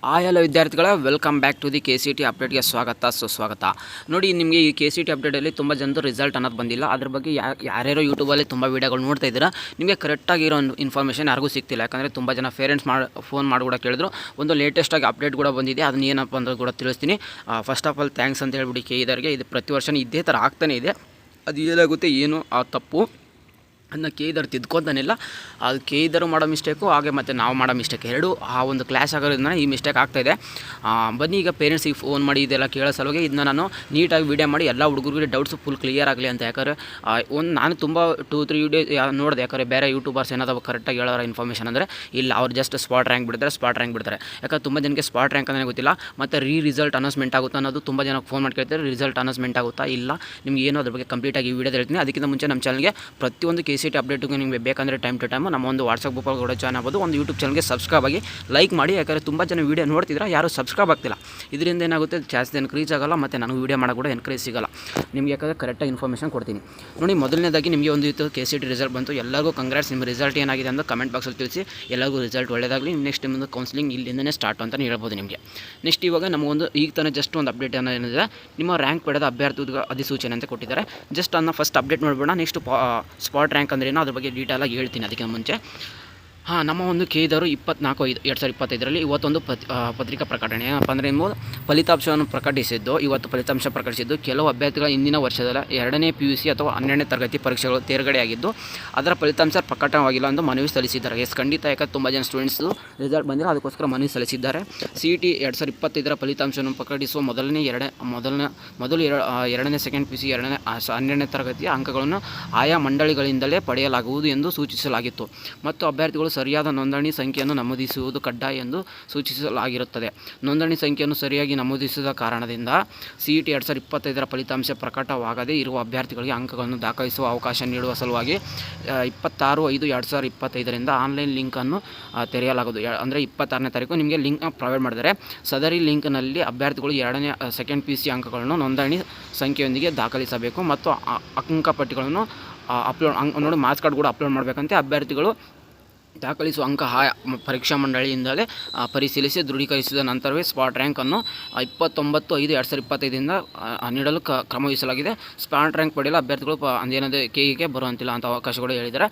ಎಲ್ಲ ವಿದ್ಯಾರ್ಥಿಗಳ welcome back to the KCET ಅಪ್ಡೇಟ್ಗೆ ಸುಸ್ವಾಗತ. ನೋಡಿ, ನಿಮಗೆ ಈ KCET ಅಪ್ಡೇಟಲ್ಲಿ ತುಂಬ ಜನರು ರಿಸಲ್ಟ್ ಅನ್ನೋದು ಬಂದಿಲ್ಲ. ಅದ್ರ ಬಗ್ಗೆ ಯಾರ್ಯಾರೋ ಯೂಟ್ಯೂಬಲ್ಲಿ ತುಂಬ ವೀಡಿಯೋಗಳು ನೋಡ್ತಾ ಇದ್ದೀರಾ. ನಿಮಗೆ ಕರೆಕ್ಟಾಗಿರೋ ಇನ್ಫಾರ್ಮೇಷನ್ ಯಾರಿಗೂ ಸಿಗ್ತಿಲ್ಲ. ಯಾಕಂದರೆ ತುಂಬ ಜನ ಪೇರೆಂಟ್ಸ್ ಫೋನ್ ಮಾಡಿ ಕೂಡ ಕೇಳಿದ್ರು. ಒಂದು ಲೇಟೆಸ್ಟಾಗಿ ಅಪ್ಡೇಟ್ ಕೂಡ ಬಂದಿದೆ, ಅದನ್ನ ಏನಪ್ಪ ಅಂದ್ರೆ ಕೂಡ ತಿಳಿಸ್ತೀನಿ. ಫಸ್ಟ್ ಆಫ್ ಆಲ್ ಥ್ಯಾಂಕ್ಸ್ ಅಂತ ಹೇಳ್ಬಿಡಿ KE ಇದು ಪ್ರತಿ ವರ್ಷ ಇದೇ ಥರ ಆಗ್ತಾನೆ ಇದೆ. ಅದು ಏನಾಗುತ್ತೆ ಏನು ಆ ತಪ್ಪು ಅದನ್ನ KE ತಿದ್ಕೊತಾನಿಲ್ಲ. ಅದು KE ಮಾಡೋ ಮಿಸ್ಟೇಕು, ಹಾಗೆ ಮತ್ತು ನಾವು ಮಾಡೋ ಮಿಸ್ಟೇಕ್ ಎರಡೂ ಆ ಒಂದು ಕ್ಲಾಶ್ ಆಗೋದ್ರಿಂದ ಈ ಮಿಸ್ಟೇಕ್ ಆಗ್ತಾಯಿದೆ. ಬನ್ನಿ, ಈಗ ಪೇರೆಂಟ್ಸಿಗೆ ಫೋನ್ ಮಾಡಿ ಇದೆಲ್ಲ ಕೇಳೋ ಸಲುವಾಗಿ ಇದನ್ನ ನಾನು ನೀಟಾಗಿ ವೀಡಿಯೋ ಮಾಡಿ ಎಲ್ಲ ಹುಡುಗರಿಗೆ ಡೌಟ್ಸು ಫುಲ್ ಕ್ಲಿಯರ್ ಆಗಲಿ ಅಂತ. ಯಾಕಂದರೆ ನಾನು ತುಂಬ 2-3 ವಿಡಿಯೋ ನೋಡಿದೆ. ಯಾಕಂದರೆ ಬೇರೆ ಯೂಟ್ಯೂಬರ್ಸ್ ಏನಾದರೂ ಕರೆಕ್ಟಾಗಿ ಹೇಳೋರ ಇನ್ಫಾರ್ಮೇಷನ್ ಅಂದರೆ ಇಲ್ಲ, ಅವ್ರು ಜಸ್ಟ್ ಸ್ಪಾಟ್ ರ್ಯಾಂಕ್ ಬಿಡ್ತಾರೆ. ಯಾಕಂದ್ರೆ ತುಂಬ ಜನಕ್ಕೆ ಸ್ಪಾಟ್ ರ್ಯಾಂಕ್ ಅಂದರೆ ಗೊತ್ತಿಲ್ಲ. ಮತ್ತು ರಿಸಲ್ಟ್ ಅನೌನ್ಸ್ಮೆಂಟ್ ಆಗುತ್ತಾ ಅನ್ನೋದು ತುಂಬ ಜನಕ್ಕೆ ಫೋನ್ ಮಾಡಿ ಕೇಳ್ತಾರೆ. ರಿಸಲ್ಟ್ ಅನೌನ್ಸ್ಮೆಂಟ್ ಆಗುತ್ತಾ ಇಲ್ಲ, ನಿಮ್ಗೆ ಏನೋ ಅದ್ರ ಬಗ್ಗೆ ಕಂಪ್ಲೀಟಾಗಿ ಈ ವಿಡಿಯೋದಲ್ಲಿ ಹೇಳ್ತೀನಿ. ಅದಕ್ಕಿಂತ ಮುಂಚೆ ನಮ್ಮ ಚಾನಲ್ಗೆ ಪ್ರತಿಯೊಂದು KCET ಅಪ್ಡೇಟಿಗೂ ನಿಮಗೆ ಬೇಕಂದರೆ ಟೈಮ್ ಟು ಟೈಮು ನಮ್ಮ ಒಂದು ವಾಟ್ಸಪ್ ಗ್ರೂಪಲ್ಲಿ ಕೂಡ ಜಾಯ್ನ್ ಆಗ್ಬೋದು. ಒಂದು ಯೂಟ್ಯೂಬ್ ಚಾನಲ್ಗೆ ಸಬ್ಸ್ಕ್ರೈಬ್ ಆಗಿ ಲೈಕ್ ಮಾಡಿ. ಯಾಕಂದರೆ ತುಂಬ ಜನ ವೀಡಿಯೋ ನೋಡ್ತಿದ್ರೆ ಯಾರು ಸಬ್ಸ್ಕ್ರೈಬ್ ಆಗ್ತಿಲ್ಲ. ಇದರಿಂದ ಏನಾಗುತ್ತೆ, ಜಾಸ್ತಿ ಎನ್ಕರೇಜ್ ಆಗೋಲ್ಲ ಮತ್ತು ನನಗೆ ವೀಡಿಯೋ ಮಾಡೋಕ್ಕೆ ಕೂಡ ಎನ್ಕರೇಜ್ ಸಿಗೋಲ್ಲ. ನಿಮಗೆ ಯಾಕಂದರೆ ಕರೆಕ್ಟಾಗಿ ಇನ್ಫಾರ್ಮೇಷನ್ ಕೊಡ್ತೀನಿ. ನೋಡಿ, ಮೊದಲನೇದಾಗಿ ನಿಮಗೆ ಒಂದು ಇತ್ತು KCET ರಿಸಲ್ಟ್ ಬಂತು. ಎಲ್ಲರಿಗೂ ಕಂಗ್ರಾಟ್ಸ್. ನಿಮ್ಮ ರಿಸಲ್ಟ್ ಏನಾಗಿದೆ ಅಂತ ಕಮೆಂಟ್ ಬಾಕ್ಸಲ್ಲಿ ತಿಳಿಸಿ. ಎಲ್ಲರಿಗೂ ರಿಸಲ್ಟ್ ಒಳ್ಳೆಯದಾಗಲಿ. ನೆಕ್ಸ್ಟ್ ನಿಮ್ಮದು ಕೌನ್ಸಿಲಿಂಗ್ ಇಲ್ಲಿಂದನೇ ಸ್ಟಾರ್ಟ್ ಅಂತಲೇ ಹೇಳ್ಬೋದು ನಿಮಗೆ. ನೆಕ್ಸ್ಟ್ ಇವಾಗ ನಮಗೊಂದು ಈಗ ತಾನೇ ಜಸ್ಟ್ ಒಂದು ಅಪ್ಡೇಟ್ ಏನಿದೆ, ನಿಮ್ಮ ರ್ಯಾಂಕ್ ಪಡೆದ ಅಭ್ಯರ್ಥಿಗಳ ಅಧಿಸೂಚನೆ ಅಂತ ಕೊಟ್ಟಿದ್ದಾರೆ. ಜಸ್ಟ್ ಅದನ್ನ ಫಸ್ಟ್ ಅಪ್ಡೇಟ್ ಮಾಡಿಬಿಡೋಣ. ನೆಕ್ಸ್ಟ್ ಸ್ಪಾಟ್ ರ್ಯಾಂಕ್ ಅಂದ್ರೇನೋ ಅದ್ರ ಬಗ್ಗೆ ಡೀಟೇಲಾಗಿ ಹೇಳ್ತೀನಿ. ಅದಕ್ಕೆ ಮುಂಚೆ ನಮ್ಮ ಒಂದು KE 24/5/2025 ಇವತ್ತೊಂದು ಪತ್ರಿಕಾ ಪ್ರಕಟಣೆ ಏನಪ್ಪ ಅಂದರೆ ಫಲಿತಾಂಶವನ್ನು ಪ್ರಕಟಿಸಿದ್ದು. ಇವತ್ತು ಫಲಿತಾಂಶ ಪ್ರಕಟಿಸಿದ್ದು ಕೆಲವು ಅಭ್ಯರ್ಥಿಗಳ ಹಿಂದಿನ ವರ್ಷದ 2ನೇ PUC ಅಥವಾ 12ನೇ ತರಗತಿ ಪರೀಕ್ಷೆಗಳು ತೇರ್ಗಡೆಯಾಗಿದ್ದು ಅದರ ಫಲಿತಾಂಶ ಪ್ರಕಟವಾಗಿಲ್ಲ ಎಂದು ಮನವಿ ಸಲ್ಲಿಸಿದ್ದಾರೆ. ಖಂಡಿತ, ಯಾಕಂದರೆ ತುಂಬ ಜನ ಸ್ಟೂಡೆಂಟ್ಸು ರಿಸಲ್ಟ್ ಬಂದಿಲ್ಲ, ಅದಕ್ಕೋಸ್ಕರ ಮನವಿ ಸಲ್ಲಿಸಿದ್ದಾರೆ. CET 2025 ಫಲಿತಾಂಶವನ್ನು ಪ್ರಕಟಿಸುವ ಮೊದಲು 2ನೇ ಸೆಕೆಂಡ್ PUC 12ನೇ ತರಗತಿಯ ಅಂಕಗಳನ್ನು ಆಯಾ ಮಂಡಳಿಗಳಿಂದಲೇ ಪಡೆಯಲಾಗುವುದು ಎಂದು ಸೂಚಿಸಲಾಗಿತ್ತು ಮತ್ತು ಅಭ್ಯರ್ಥಿಗಳು ಸರಿಯಾದ ನೋಂದಣಿ ಸಂಖ್ಯೆಯನ್ನು ನಮೂದಿಸುವುದು ಕಡ್ಡಾಯ ಎಂದು ಸೂಚಿಸಲಾಗಿರುತ್ತದೆ. ನೋಂದಣಿ ಸಂಖ್ಯೆಯನ್ನು ಸರಿಯಾಗಿ ನಮೂದಿಸಿದ ಕಾರಣದಿಂದ CET 2025 ಫಲಿತಾಂಶ ಪ್ರಕಟವಾಗದೇ ಇರುವ ಅಭ್ಯರ್ಥಿಗಳಿಗೆ ಅಂಕಗಳನ್ನು ದಾಖಲಿಸುವ ಅವಕಾಶ ನೀಡುವ ಸಲುವಾಗಿ 26/5/2025 ಆನ್ಲೈನ್ ಲಿಂಕನ್ನು ತೆರೆಯಲಾಗುವುದು. ಅಂದರೆ 26ನೇ ತಾರೀಕು ನಿಮಗೆ ಲಿಂಕ್ ಪ್ರೊವೈಡ್ ಮಾಡಿದರೆ ಸದರಿ ಲಿಂಕ್ನಲ್ಲಿ ಅಭ್ಯರ್ಥಿಗಳು 2ನೇ ಸೆಕೆಂಡ್ PUC ಅಂಕಗಳನ್ನು ನೋಂದಣಿ ಸಂಖ್ಯೆಯೊಂದಿಗೆ ದಾಖಲಿಸಬೇಕು ಮತ್ತು ಅಂಕಪಟ್ಟಿಗಳನ್ನು ನೋಡಿ ಮಾರ್ಕ್ಸ್ ಕಾರ್ಡ್ ಕೂಡ ಅಪ್ಲೋಡ್ ಮಾಡಬೇಕಂತೆ. ಅಭ್ಯರ್ಥಿಗಳು ದಾಖಲಿಸುವ ಅಂಕ ಪರೀಕ್ಷಾ ಮಂಡಳಿಯಿಂದಲೇ ಪರಿಶೀಲಿಸಿ ದೃಢೀಕರಿಸಿದ ನಂತರವೇ ಸ್ಪಾಟ್ ರ್ಯಾಂಕನ್ನು 29/5/2025 ನೀಡಲು ಕ್ರಮ ವಹಿಸಲಾಗಿದೆ. ಸ್ಪಾಟ್ ರ್ಯಾಂಕ್ ಪಡೆಯಲು ಅಭ್ಯರ್ಥಿಗಳು ಏನಾದರೂ KEಗೆ ಬರುವಂತಿಲ್ಲ ಅಂತ ಅವಕಾಶಗಳು ಹೇಳಿದ್ದಾರೆ.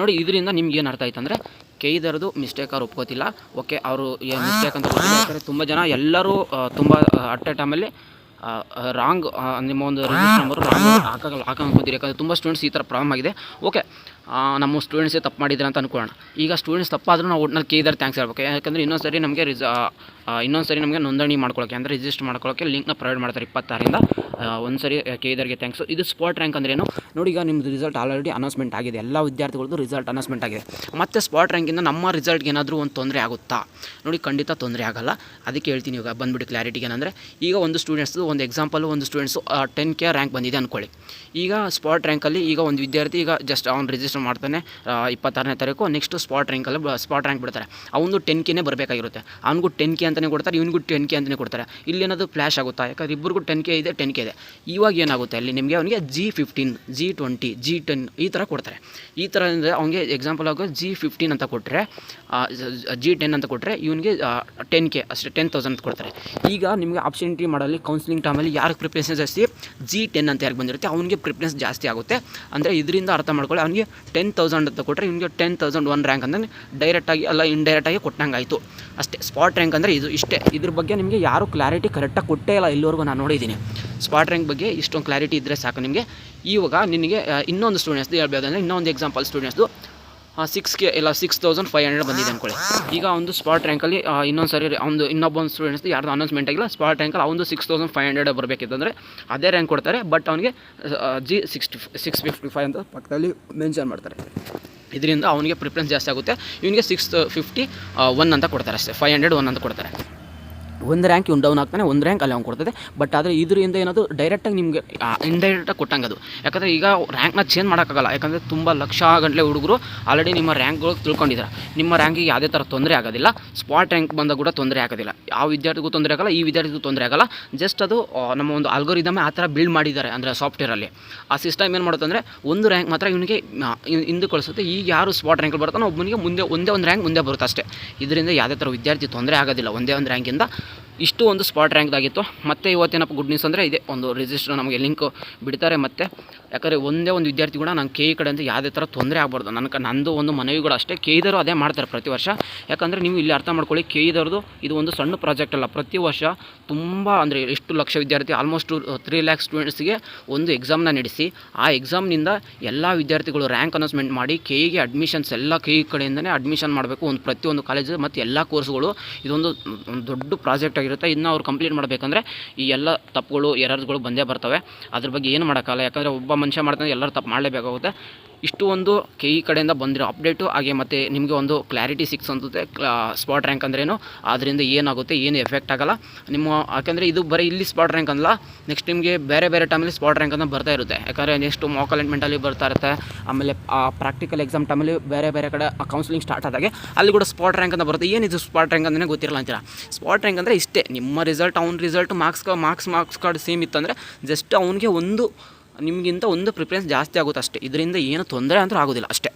ನೋಡಿ, ಇದರಿಂದ ನಿಮ್ಗೆ ಏನು ಅರ್ಥ ಆಯ್ತು ಅಂದರೆ KE ಮಿಸ್ಟೇಕ್ ಅವ್ರು ಒಪ್ಕೋತಿಲ್ಲ. ಓಕೆ, ಅವರು ಮಿಸ್ಟೇಕ್ ಅಂತ ಗೊತ್ತಿಲ್ಲ. ತುಂಬ ಜನ ಎಲ್ಲರೂ ತುಂಬ ಅಟ್ ಎ ಟೈಮಲ್ಲಿ ರಾಂಗ್ ನಿಮ್ಮ ಒಂದು ರಿಜಿಸ್ಟರ್ ನಂಬರು ರಾಂಗ್ ಹಾಕೊಂಡ್ಕೊತೀರಿ. ಯಾಕಂದರೆ ತುಂಬ ಸ್ಟೂಡೆಂಟ್ಸ್ ಈ ಥರ ಪ್ರಾಬ್ಲಮ್ ಆಗಿದೆ. ಓಕೆ, ನಮ್ಮ ಸ್ಟೂಡೆಂಟ್ಸೇ ತಪ್ಪು ಮಾಡಿದ್ರೆ ಅಂತ ಅಂದ್ಕೊಳ್ಳೋಣ. ಈಗ ಸ್ಟೂಡೆಂಟ್ಸ್ ತಪ್ಪಾದರೂ ನಾವು ಒಟ್ಟಿನಲ್ಲಿ KE ಥ್ಯಾಂಕ್ಸ್ ಹೇಳ್ಬೇಕು. ಯಾಕಂದರೆ ಇನ್ನೊಂದು ಸರಿ ನಮಗೆ ನೋಂದಣಿ ಮಾಡ್ಕೊಳ್ಳೋಕ್ಕೆ ಅಂದರೆ ರಿಜಿಸ್ಟರ್ ಮಾಡ್ಕೊಳ್ಳೋಕ್ಕೆ ಲಿಂಕ್ನ ಪ್ರೊವೈಡ್ ಮಾಡ್ತಾರೆ 26ರಿಂದ. ಒಂದು ಸರಿ KE ಥ್ಯಾಂಕ್ಸು. ಇದು ಸ್ಪಾಟ್ ರ್ಯಾಂಕ್ ಅಂದ್ರೇನು ನೋಡಿ, ಈಗ ನಿಮ್ಮದು ರಿಸಲ್ಟ್ ಆಲ್ರೆಡಿ ಅನೌನ್ಸ್ಮೆಂಟ್ ಆಗಿದೆ. ಎಲ್ಲ ವಿದ್ಯಾರ್ಥಿಗಳದ್ದು ರಿಸಲ್ಟ್ ಅನೌನ್ಸ್ಮೆಂಟ್ ಆಗಿದೆ. ಮತ್ತು ಸ್ಪಾಟ್ ರ್ಯಾಂಕಿಂದ ನಮ್ಮ ರಿಸಲ್ಟ್ಗೆ ಏನಾದರೂ ಒಂದು ತೊಂದರೆ ಆಗುತ್ತಾ? ನೋಡಿ, ಖಂಡಿತ ತೊಂದರೆ ಆಗೋಲ್ಲ. ಅದಕ್ಕೆ ಹೇಳ್ತೀನಿ. ಇವಾಗ ಬಂದುಬಿಟ್ಟು ಕ್ಲಾರಿಟಿಗೆ ಏನಂದರೆ, ಈಗ ಒಂದು ಸ್ಟೂಡೆಂಟ್ಸು ಒಂದು ಎಕ್ಸಾಂಪಲು, ಒಂದು ಸ್ಟೂಡೆಂಟ್ಸು 10K ರ್ಯಾಂಕ್ ಬಂದಿದೆ ಅಂದ್ಕೊಳ್ಳಿ. ಈಗ ಸ್ಪಾಟ್ ರ್ಯಾಂಕಲ್ಲಿ ಈಗ ಒಂದು ವಿದ್ಯಾರ್ಥಿ ಈಗ ಜಸ್ಟ್ ಅವ್ನು ರಿಜಿಸ್ಟರ್ ಮಾಡ್ತಾನೆ 26ನೇ ತಾರೀಕು. ನೆಕ್ಸ್ಟು ಸ್ಪಾಟ್ ರ್ಯಾಂಕ್ ಬಿಡ್ತಾರೆ. ಅವನು 10Kನೇ ಬರಬೇಕಾಗಿರುತ್ತೆ. ಅವ್ನಿಗೂ 10K ಅಂತಲೇ ಕೊಡ್ತಾರೆ, ಇವನಿಗೂ 10K ಅಂತಲೇ ಕೊಡ್ತಾರೆ. ಇಲ್ಲಿ ಏನಾದರೂ ಫ್ಲ್ಯಾಶ್ ಆಗುತ್ತಾ? ಯಾಕಂದರೆ ಇಬ್ಬರಿಗೂ 10K ಇದೆ. ಇವಾಗ ಏನಾಗುತ್ತೆ ಅಲ್ಲಿ ನಿಮಗೆ ಅವನಿಗೆ G15, G20, G10 ಈ ಥರ ಕೊಡ್ತಾರೆ. ಈ ಥರ ಅಂದರೆ ಅವನಿಗೆ ಎಕ್ಸಾಂಪಲ್ ಆಗಿ G15 ಅಂತ ಕೊಟ್ಟರೆ, G10 ಅಂತ ಕೊಟ್ಟರೆ ಇವನಿಗೆ 10K ಅಷ್ಟೇ 10,000 ಅಂತ ಕೊಡ್ತಾರೆ. ಈಗ ನಿಮಗೆ ಆಪ್ಷನಿಟಿ ಮಾಡಲಿ ಕೌನ್ಸಿಲಿಂಗ್ ಟೈಮಲ್ಲಿ ಯಾರಿಗೆ ಪ್ರಿಫರೆನ್ಸ್ ಜಾಸ್ತಿ, G10 ಅಂತ ಯಾರಿಗೆ ಬಂದಿರುತ್ತೆ ಅವನಿಗೆ ಪ್ರಿಫರೆನ್ಸ್ ಜಾಸ್ತಿ ಆಗುತ್ತೆ. ಅಂದರೆ ಇದರಿಂದ ಅರ್ಥ ಮಾಡ್ಕೊಳ್ಳಿ, ಅವನಿಗೆ 10,000 ಅಂತ ಕೊಟ್ಟರೆ ಇವನಿಗೆ 10,001 ರ್ಯಾಂಕ್ ಅಂದರೆ ಡೈರೆಕ್ಟಾಗಿ ಅಲ್ಲ ಇಂಡೈರೆಕ್ಟಾಗಿ ಕೊಟ್ಟಂಗೆ ಆಯಿತು ಅಷ್ಟೇ. ಸ್ಪಾಟ್ ರ್ಯಾಂಕ್ ಅಂದರೆ ಇದು ಇಷ್ಟೇ. ಇದ್ರ ಬಗ್ಗೆ ನಿಮಗೆ ಯಾರೂ ಕ್ಲಾರಿಟಿ ಕರೆಕ್ಟಾಗಿ ಕೊಟ್ಟೇ ಇಲ್ಲ ಇಲ್ಲಿವರೆಗೂ ನಾನು ನೋಡಿದ್ದೀನಿ. ಸ್ಪಾಟ್ ರ್ಯಾಂಕ್ ಬಗ್ಗೆ ಇಷ್ಟೊಂದು ಕ್ಲಾರಿಟಿ ಇದ್ದರೆ ಸಾಕು ನಿಮಗೆ. ಇವಾಗ ನಿನಗೆ ಇನ್ನೊಂದು ಸ್ಟೂಡೆಂಟ್ಸ್ದು ಹೇಳ್ಬೋದಂದರೆ, ಇನ್ನೊಂದು ಎಕ್ಸಾಂಪಲ್ ಸ್ಟೂಡೆಂಟ್ಸ್ದು 6K ಇಲ್ಲ 6,500 ಬಂದಿದೆ ಅಂದ್ಕೊಳ್ಳಿ. ಈಗ ಒಂದು ಸ್ಪಾಟ್ ರ್ಯಾಂಕಲ್ಲಿ ಇನ್ನೊಂದು ಸರಿ ಇನ್ನೊಬ್ಬೊಂದು ಸ್ಟೂಡೆಂಟ್ಸ್ದು ಯಾರ್ದು ಅನೌನ್ಸ್ಮೆಂಟ್ ಆಗಿಲ್ಲ, ಸ್ಪಾಟ್ ರ್ಯಾಂಕಲ್ಲಿ ಅವನು 6,500 ಬರಬೇಕಿತ್ತಂದರೆ ಅದೇ ರ್ಯಾಂಕ್ ಕೊಡ್ತಾರೆ. ಬಟ್ ಅವನಿಗೆ G655 ಅಂತ ಪಕ್ಕದಲ್ಲಿ ಮೆನ್ಷನ್ ಮಾಡ್ತಾರೆ. ಇದರಿಂದ ಅವನಿಗೆ ಪ್ರಿಫರೆನ್ಸ್ ಜಾಸ್ತಿ ಆಗುತ್ತೆ. ಇವನಿಗೆ 651 ಅಂತ ಕೊಡ್ತಾರೆ ಅಷ್ಟೇ, 501 ಅಂತ ಕೊಡ್ತಾರೆ. ಒಂದು ರ್ಯಾಂಕ್ ಇವ್ನು ಡೌನ್ ಆಗ್ತಾನೆ, ಒಂದು ರ್ಯಾಂಕ್ ಅಲ್ಲಿ ಅವ್ನು ಕೊಡ್ತದೆ. ಬಟ್ ಆದರೆ ಇದರಿಂದ ಏನಾದರೂ ಡೈರೆಕ್ಟಾಗಿ ನಿಮಗೆ ಇಂಡೈರೆಕ್ಟಾಗಿ ಕೊಟ್ಟಂಗೆ ಅದು. ಯಾಕಂದರೆ ಈಗ ರ್ಯಾಂಕ್ನ ಚೇಂಜ್ ಮಾಡೋಕ್ಕಾಗಲ್ಲ. ಯಾಕಂದರೆ ತುಂಬ ಲಕ್ಷ ಗಂಟಲೆ ಹುಡುಗರು ಆಲ್ರೆಡಿ ನಿಮ್ಮ ರ್ಯಾಂಕ್ಗಳು ತಿಳ್ಕೊಂಡಿದ್ದಾರೆ. ನಿಮ್ಮ ರ್ಯಾಂಕಿಗೆ ಯಾವುದೇ ಥರ ತೊಂದರೆ ಆಗೋದಿಲ್ಲ. ಸ್ಪಾಟ್ ರ್ಯಾಂಕ್ ಬಂದಾಗ ಕೂಡ ತೊಂದರೆ ಆಗೋದಿಲ್ಲ. ಯಾವ ವಿದ್ಯಾರ್ಥಿಗೂ ತೊಂದರೆ ಆಗಲ್ಲ, ಈ ವಿದ್ಯಾರ್ಥಿಗೂ ತೊಂದರೆ ಆಗಲ್ಲ. ಜಸ್ಟ್ ಅದು ನಮ್ಮ ಒಂದು ಆಲ್ಗೋರಿದಮ್ ಆ ಥರ ಬಿಲ್ಡ್ ಮಾಡಿದ್ದಾರೆ ಅಂದರೆ ಸಾಫ್ಟ್ವೇರಲ್ಲಿ. ಆ ಸಿಸ್ಟಮ್ ಏನು ಮಾಡುತ್ತೆ ಅಂದರೆ ಒಂದು ರ್ಯಾಂಕ್ ಮಾತ್ರ ಇವನಿಗೆ ಹಿಂದೆ ಕಳಿಸುತ್ತೆ. ಈಗ ಯಾರು ಸ್ಪಾಟ್ ರ್ಯಾಂಕ್ ಬರ್ತಾನೋ ಒಬ್ಬನಿಗೆ ಮುಂದೆ ಒಂದೇ ಒಂದು ರ್ಯಾಂಕ್ ಮುಂದೆ ಬರುತ್ತೆ ಅಷ್ಟೇ. ಇದರಿಂದ ಯಾವುದೇ ಥರ ವಿದ್ಯಾರ್ಥಿ ತೊಂದರೆ ಆಗೋದಿಲ್ಲ ಒಂದೇ ಒಂದು ರ್ಯಾಂಕಿಂದ. ಇಷ್ಟು ಒಂದು ಸ್ಪಾಟ್ ರ್ಯಾಂಕ್ದಾಗಿತ್ತು. ಮತ್ತು ಇವತ್ತೇನಪ್ಪ ಗುಡ್ ನ್ಯೂಸ್ ಅಂದರೆ ಇದೆ, ಒಂದು ರಿಜಿಸ್ಟರ್ ನಮಗೆ ಲಿಂಕ್ ಬಿಡ್ತಾರೆ. ಮತ್ತು ಯಾಕಂದರೆ ಒಂದೇ ಒಂದು ವಿದ್ಯಾರ್ಥಿ ಕೂಡ ನಾನು ಕೆ ಇ ಕಡೆಯಿಂದ ಯಾವುದೇ ಥರ ತೊಂದರೆ ಆಗಬಾರ್ದು. ನಂದು ಒಂದು ಮನವಿ ಕೂಡ ಅಷ್ಟೇ. ಕೆ ಇದವರು ಅದೇ ಮಾಡ್ತಾರೆ ಪ್ರತಿ ವರ್ಷ. ಯಾಕಂದರೆ ನೀವು ಇಲ್ಲಿ ಅರ್ಥ ಮಾಡ್ಕೊಳ್ಳಿ, ಕೆ ಇದವ್ರದ್ದು ಇದು ಒಂದು ಸಣ್ಣ ಪ್ರಾಜೆಕ್ಟ್ ಅಲ್ಲ. ಪ್ರತಿ ವರ್ಷ ತುಂಬ ಅಂದರೆ ಎಷ್ಟು ಲಕ್ಷ ವಿದ್ಯಾರ್ಥಿ, ಆಲ್ಮೋಸ್ಟ್ 3 ಲ್ಯಾಕ್ ಸ್ಟೂಡೆಂಟ್ಸ್ಗೆ ಒಂದು ಎಕ್ಸಾಮ್ನ ನಡೆಸಿ ಆ ಎಕ್ಸಾಮ್ನಿಂದ ಎಲ್ಲ ವಿದ್ಯಾರ್ಥಿಗಳು ರ್ಯಾಂಕ್ ಅನೌನ್ಸ್ಮೆಂಟ್ ಮಾಡಿ ಕೆ ಇಗೆ ಅಡ್ಮಿಷನ್ಸ್ ಎಲ್ಲ ಕೆ ಇ ಕಡೆಯಿಂದನೇ ಅಡ್ಮಿಷನ್ ಮಾಡಬೇಕು ಒಂದು ಪ್ರತಿಯೊಂದು ಕಾಲೇಜು ಮತ್ತು ಎಲ್ಲ ಕೋರ್ಸ್ಗಳು. ಇದೊಂದು ದೊಡ್ಡ ಪ್ರಾಜೆಕ್ಟ್ ಆಗಿರುತ್ತೆ. ಇದನ್ನ ಅವ್ರು ಕಂಪ್ಲೀಟ್ ಮಾಡಬೇಕಂದ್ರೆ ಈ ಎಲ್ಲ ತಪ್ಪುಗಳು ಎರರ್ಸ್ಗಳು ಬಂದೇ ಬರ್ತವೆ. ಅದ್ರ ಬಗ್ಗೆ ಏನು ಮಾಡೋಕ್ಕಲ್ಲ. ಯಾಕಂದರೆ ಒಬ್ಬ ಮನುಷ್ಯ ಮಾಡ್ತಾನೆ, ಎಲ್ಲರೂ ತಪ್ಪು ಮಾಡಲೇಬೇಕಾಗುತ್ತೆ. ಇಷ್ಟು ಒಂದು ಕೆ ಇ ಕಡೆಯಿಂದ ಬಂದಿರೋ ಅಪ್ಡೇಟು. ಹಾಗೆ ಮತ್ತು ನಿಮಗೆ ಒಂದು ಕ್ಲಾರಿಟಿ ಸಿಕ್ಸ್ ಅನ್ಸುತ್ತೆ ಸ್ಪಾಟ್ ರ್ಯಾಂಕ್ ಅಂದ್ರೇನು, ಅದರಿಂದ ಏನಾಗುತ್ತೆ, ಏನು ಎಫೆಕ್ಟ್ ಆಗೋಲ್ಲ ನಿಮ್ಮ. ಯಾಕಂದರೆ ಇದು ಬರೀ ಇಲ್ಲಿ ಸ್ಪಾಟ್ ರ್ಯಾಂಕ್ ಅನ್ನಲ್ಲ, ನೆಕ್ಸ್ಟ್ ನಿಮಗೆ ಬೇರೆ ಬೇರೆ ಟೈಮಲ್ಲಿ ಸ್ಪಾಟ್ ರ್ಯಾಂಕ್ ಅಂತ ಬರ್ತಾ ಇರುತ್ತೆ. ಯಾಕಂದರೆ ನೆಕ್ಸ್ಟು ಮಾಕ್ ಅಲಾಟ್ಮೆಂಟಲ್ಲಿ ಬರ್ತಾ ಇರುತ್ತೆ. ಆಮೇಲೆ ಪ್ರಾಕ್ಟಿಕಲ್ ಎಕ್ಸಾಮ್ ಟೈಮಲ್ಲಿ ಬೇರೆ ಬೇರೆ ಕಡೆ ಕೌನ್ಸಿಲಿಂಗ್ ಸ್ಟಾರ್ಟ್ ಆದಾಗೆ ಅಲ್ಲಿ ಕೂಡ ಸ್ಪಾಟ್ ರ್ಯಾಂಕ್ ಅಂತ ಬರುತ್ತೆ. ಏನಿದು ಸ್ಪಾಟ್ ರ್ಯಾಂಕ್ ಅಂತಲೇ ಗೊತ್ತಿರಲ್ಲ ಅಂತೀರ. ಸ್ಪಾಟ್ ರ್ಯಾಂಕ್ ಅಂದರೆ ಇಷ್ಟೇ, ನಿಮ್ಮ ರಿಸಲ್ಟ್ ಅವ್ನ ರಿಸಲ್ಟ್ ಮಾರ್ಕ್ಸ್ ಕಾರ್ಡ್ ಸೇಮ್ ಇತ್ತಂದರೆ ಜಸ್ಟ್ ಅವನಿಗೆ ನಿಮಗಿಂತ ಒಂದು ಪ್ರಿಫರೆನ್ಸ್ ಜಾಸ್ತಿ ಆಗುತ್ತೆ ಅಷ್ಟೇ. ಇದರಿಂದ ಏನು ತೊಂದರೆ ಅಂತೂ ಆಗೋದಿಲ್ಲ ಅಷ್ಟೇ.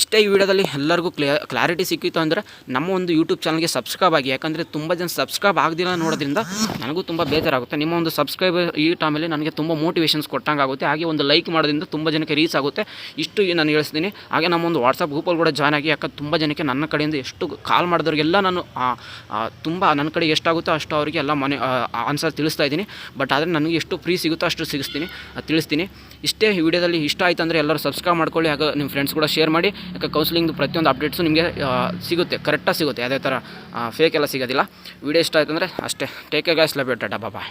ಇಷ್ಟೇ ಈ ವಿಡಿಯೋದಲ್ಲಿ ಎಲ್ಲರಿಗೂ ಕ್ಲಾರಿಟಿ ಸಿಕ್ಕಿತ್ತು ಅಂದರೆ ನಮ್ಮ ಒಂದು ಯೂಟ್ಯೂಬ್ ಚಾನಲ್ಗೆ ಸಬ್ಸ್ಕ್ರೈಬ್ ಆಗಿ. ಯಾಕಂದರೆ ತುಂಬ ಜನ ಸಬ್ಸ್ಕ್ರೈಬ್ ಆಗದಿಲ್ಲ ನೋಡೋದ್ರಿಂದ ನನಗೂ ತುಂಬ ಬೇಜಾರಾಗುತ್ತೆ. ನಿಮ್ಮ ಒಂದು ಸಬ್ಸ್ಕ್ರೈಬ್ ಈ ಟೈಮಲ್ಲಿ ನನಗೆ ತುಂಬ ಮೋಟಿವೇಶನ್ಸ್ ಕೊಟ್ಟಂಗೆ ಆಗುತ್ತೆ. ಹಾಗೆ ಒಂದು ಲೈಕ್ ಮಾಡೋದ್ರಿಂದ ತುಂಬ ಜನಕ್ಕೆ ರೀಚ್ ಆಗುತ್ತೆ. ಇಷ್ಟು ನಾನು ಹೇಳ್ತೀನಿ. ಹಾಗೆ ನಮ್ಮ ಒಂದು ವಾಟ್ಸಪ್ ಗ್ರೂಪಲ್ಲಿ ಕೂಡ ಜಾಯ್ನ್ ಆಗಿ. ಯಾಕಂದ್ರೆ ತುಂಬ ಜನಕ್ಕೆ ನನ್ನ ಕಡೆಯಿಂದ ಎಷ್ಟು ಕಾಲ್ ಮಾಡಿದವ್ರಿಗೆಲ್ಲ ನಾನು ತುಂಬ ನನ್ನ ಕಡೆ ಎಷ್ಟಾಗುತ್ತೋ ಅಷ್ಟು ಅವರಿಗೆ ಎಲ್ಲ ಆನ್ಸರ್ ತಿಳಿಸ್ತಾ ಇದ್ದೀನಿ. ಬಟ್ ಆದರೆ ನನಗೆ ಎಷ್ಟು ಫ್ರೀ ಸಿಗುತ್ತೋ ಅಷ್ಟು ತಿಳಿಸ್ತೀನಿ. ಇಷ್ಟೇ ಈ ವಿಡಿಯೋದಲ್ಲಿ ಇಷ್ಟ ಆಯಿತು ಅಂದರೆ ಎಲ್ಲರೂ ಸಬ್ಸ್ಕ್ರೈಬ್ ಮಾಡ್ಕೊಳ್ಳಿ. ಹಾಗೆ ನಿಮ್ಮ ಫ್ರೆಂಡ್ಸ್ ಕೂಡ ಶೇರ್ ಮಾಡಿ. ಯಾಕೆ ಕೌನ್ಸಿಲಿಂಗ್ದು ಪ್ರತಿಯೊಂದು ಅಪ್ಡೇಟ್ಸು ನಿಮಗೆ ಸಿಗುತ್ತೆ, ಕರೆಕ್ಟಾಗಿ ಸಿಗುತ್ತೆ. ಯಾವುದೇ ಥರ ಫೇಕ್ ಎಲ್ಲ ಸಿಗೋದಿಲ್ಲ. ವಿಡಿಯೋ ಇಷ್ಟ ಆಯಿತು ಅಂದರೆ ಅಷ್ಟೇ. Take care guys, love you, tata, bye.